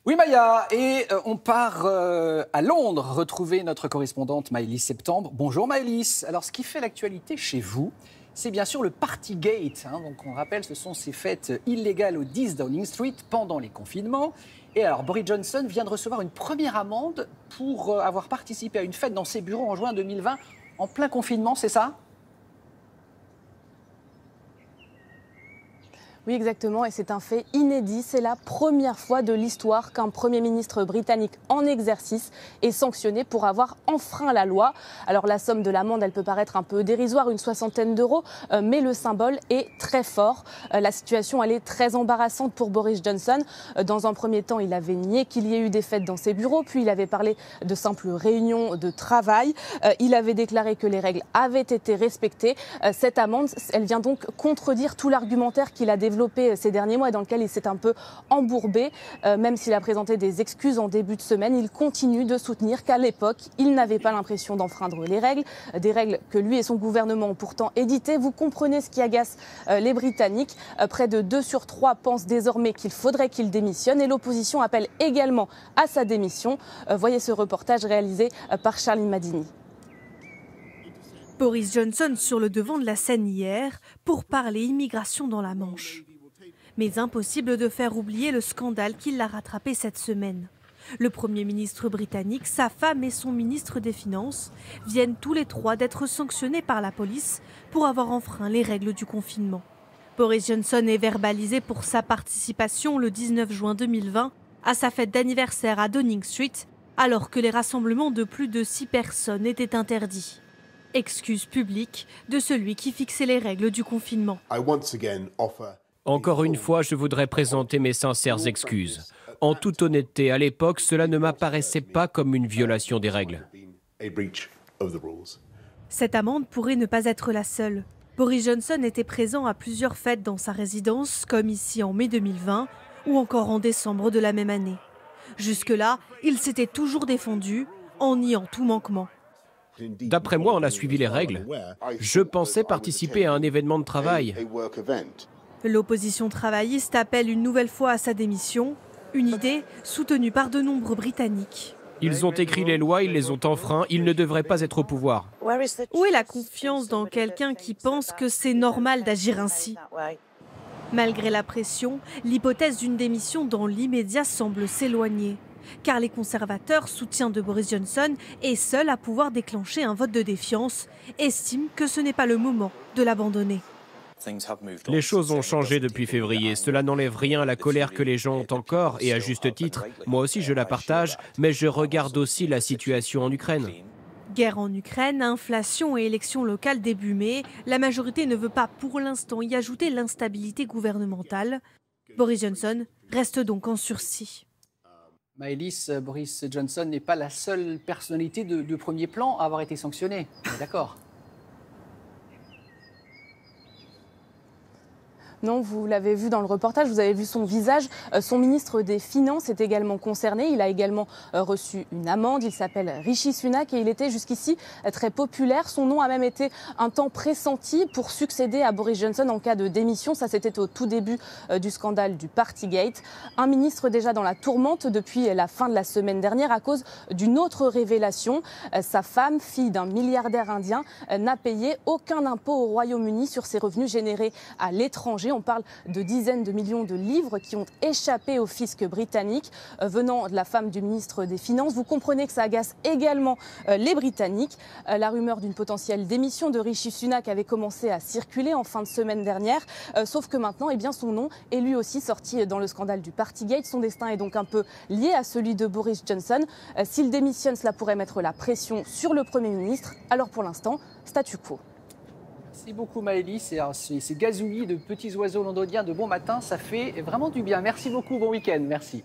Oui Maya, et on part à Londres retrouver notre correspondante Maëlys Septembre. Bonjour Maëlys. Alors ce qui fait l'actualité chez vous, c'est bien sûr le Partygate. Donc on rappelle, ce sont ces fêtes illégales au 10 Downing Street pendant les confinements. Et alors Boris Johnson vient de recevoir une première amende pour avoir participé à une fête dans ses bureaux en juin 2020 en plein confinement, c'est ça ? Oui, exactement, et c'est un fait inédit. C'est la première fois de l'histoire qu'un Premier ministre britannique en exercice est sanctionné pour avoir enfreint la loi. Alors la somme de l'amende, elle peut paraître un peu dérisoire, une soixantaine d'euros, mais le symbole est très fort. La situation, elle est très embarrassante pour Boris Johnson. Dans un premier temps, il avait nié qu'il y ait eu des fêtes dans ses bureaux, puis il avait parlé de simples réunions de travail. Il avait déclaré que les règles avaient été respectées. Cette amende, elle vient donc contredire tout l'argumentaire qu'il a développé ces derniers mois et dans lequel il s'est un peu embourbé. Même s'il a présenté des excuses en début de semaine, il continue de soutenir qu'à l'époque, il n'avait pas l'impression d'enfreindre les règles, des règles que lui et son gouvernement ont pourtant éditées. Vous comprenez ce qui agace les Britanniques. Près de 2 sur 3 pensent désormais qu'il faudrait qu'il démissionne et l'opposition appelle également à sa démission. Voyez ce reportage réalisé par Charline Madini. Boris Johnson sur le devant de la scène hier pour parler immigration dans la Manche. Mais impossible de faire oublier le scandale qui l'a rattrapé cette semaine. Le Premier ministre britannique, sa femme et son ministre des Finances viennent tous les trois d'être sanctionnés par la police pour avoir enfreint les règles du confinement. Boris Johnson est verbalisé pour sa participation le 19 juin 2020 à sa fête d'anniversaire à Downing Street, alors que les rassemblements de plus de 6 personnes étaient interdits. Excuse publique de celui qui fixait les règles du confinement. Encore une fois, je voudrais présenter mes sincères excuses. En toute honnêteté, à l'époque, cela ne m'apparaissait pas comme une violation des règles. Cette amende pourrait ne pas être la seule. Boris Johnson était présent à plusieurs fêtes dans sa résidence, comme ici en mai 2020 ou encore en décembre de la même année. Jusque-là, il s'était toujours défendu en niant tout manquement. D'après moi, on a suivi les règles. Je pensais participer à un événement de travail. L'opposition travailliste appelle une nouvelle fois à sa démission, une idée soutenue par de nombreux Britanniques. Ils ont écrit les lois, ils les ont enfreints, ils ne devraient pas être au pouvoir. Où est la confiance dans quelqu'un qui pense que c'est normal d'agir ainsi ? Malgré la pression, l'hypothèse d'une démission dans l'immédiat semble s'éloigner. Car les conservateurs, soutiens de Boris Johnson, et seuls à pouvoir déclencher un vote de défiance, estiment que ce n'est pas le moment de l'abandonner. Les choses ont changé depuis février. Cela n'enlève rien à la colère que les gens ont encore, et à juste titre. Moi aussi, je la partage, mais je regarde aussi la situation en Ukraine. Guerre en Ukraine, inflation et élections locales début mai, la majorité ne veut pas pour l'instant y ajouter l'instabilité gouvernementale. Boris Johnson reste donc en sursis. Maëlys, Boris Johnson n'est pas la seule personnalité de premier plan à avoir été sanctionnée. D'accord. Non, vous l'avez vu dans le reportage, vous avez vu son visage. Son ministre des Finances est également concerné. Il a également reçu une amende. Il s'appelle Rishi Sunak et il était jusqu'ici très populaire. Son nom a même été un temps pressenti pour succéder à Boris Johnson en cas de démission. Ça, c'était au tout début du scandale du Partygate. Un ministre déjà dans la tourmente depuis la fin de la semaine dernière à cause d'une autre révélation. Sa femme, fille d'un milliardaire indien, n'a payé aucun impôt au Royaume-Uni sur ses revenus générés à l'étranger. On parle de dizaines de millions de livres qui ont échappé au fisc britannique venant de la femme du ministre des Finances. Vous comprenez que ça agace également les Britanniques. La rumeur d'une potentielle démission de Rishi Sunak avait commencé à circuler en fin de semaine dernière. Sauf que maintenant, eh bien, son nom est lui aussi sorti dans le scandale du Partygate. Son destin est donc un peu lié à celui de Boris Johnson. S'il démissionne, cela pourrait mettre la pression sur le Premier ministre. Alors pour l'instant, statu quo. Merci beaucoup Maëlys. Ces gazouillis de petits oiseaux londoniens de bon matin, ça fait vraiment du bien. Merci beaucoup, bon week-end. Merci.